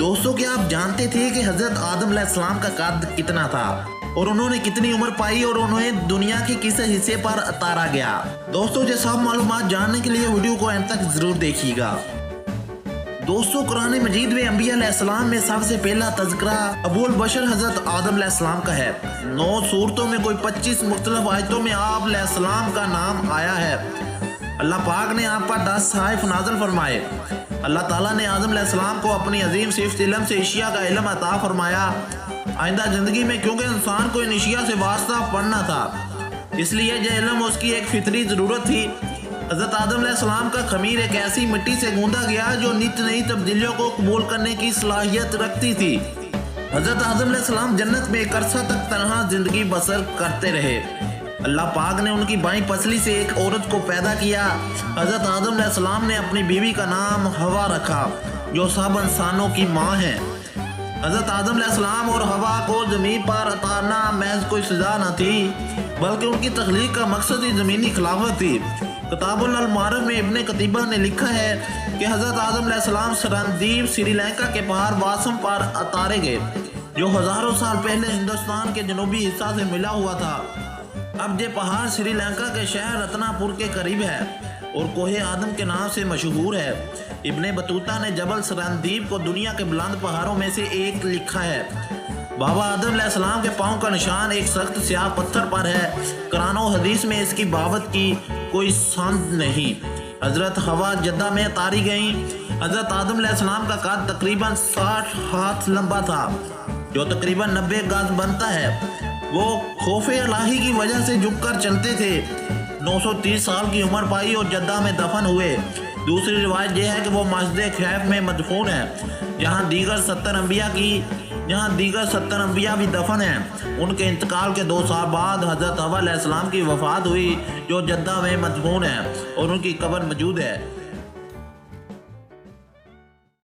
دوستوں کیا آپ جانتے تھے کہ حضرت آدم علیہ السلام کا قد کتنا تھا اور انہوں نے کتنی عمر پائی اور انہیں دنیا کے کس حصے پر اتارا گیا؟ دوستوں یہ سب معلومات جاننے کے لیے ویڈیو کو اینڈ تک ضرور دیکھیے گا۔ دوستوں قرآن مجید میں انبیاء علیہ السلام میں سب سے پہلا تذکرہ ابو البشر حضرت آدم علیہ السلام کا ہے۔ 9 سورتوں میں کوئی 25 مختلف آیتوں میں آپ علیہ السلام کا نام آیا ہے۔ اللہ پاک نے آپ پر 10 صحائف نازل فرمائے۔ اللہ تعالیٰ نے آدم علیہ السلام کو اپنی عظیم صفت علم سے اشیاء کا علم عطا فرمایا۔ آئندہ زندگی میں کیونکہ انسان کو ان اشیاء سے واسطہ پڑھنا تھا، اس لیے یہ علم اس کی ایک فطری ضرورت تھی۔ حضرت آدم علیہ السلام کا خمیر ایک ایسی مٹی سے گوندا گیا جو نت نئی تبدیلیوں کو قبول کرنے کی صلاحیت رکھتی تھی۔ حضرت آدم علیہ السلام جنت میں ایک عرصہ تک تنہا زندگی بسر کرتے رہے۔ اللہ پاک نے ان کی بائیں پسلی سے ایک عورت کو پیدا کیا۔ حضرت آدم علیہ السلام نے اپنی بیوی کا نام حوا رکھا جو سب انسانوں کی ماں ہے۔ حضرت آدم علیہ السلام اور حوا کو زمین پر اتارنا محض کوئی سزا نہ تھی، بلکہ ان کی تخلیق کا مقصد ہی زمینی خلافت تھی۔ کتاب المعارف میں ابن قتیبہ نے لکھا ہے کہ حضرت آدم علیہ السلام سرندیپ سری لنکا کے پہاڑ واسم پر اتارے گئے جو ہزاروں سال پہلے ہندوستان کے جنوبی حصہ سے ملا ہوا تھا۔ اب یہ پہاڑ سری لنکا کے شہر رتنا پور کے قریب ہے اور کوہ آدم کے نام سے مشہور ہے۔ ابن بطوطہ نے جبل سرندیپ کو دنیا کے بلند پہاڑوں میں سے ایک لکھا ہے۔ بابا آدم علیہ السلام کے پاؤں کا نشان ایک سخت سیاہ پتھر پر ہے۔ قرآن و حدیث میں اس کی بابت کی کوئی سند نہیں۔ حضرت حوا جدہ میں اتاری گئیں۔ حضرت آدم علیہ السلام کا قد تقریباً 60 ہاتھ لمبا تھا جو تقریباً 90 گز بنتا ہے۔ وہ خوف الہی کی وجہ سے جھک کر چلتے تھے۔ 930 سال کی عمر پائی اور جدہ میں دفن ہوئے۔ دوسری روایت یہ ہے کہ وہ مسجد خیف میں مدفون ہے جہاں دیگر 70 انبیاء بھی دفن ہیں۔ ان کے انتقال کے 2 سال بعد حضرت حوا علیہ السلام کی وفات ہوئی جو جدہ میں مدفون ہے اور ان کی قبر موجود ہے۔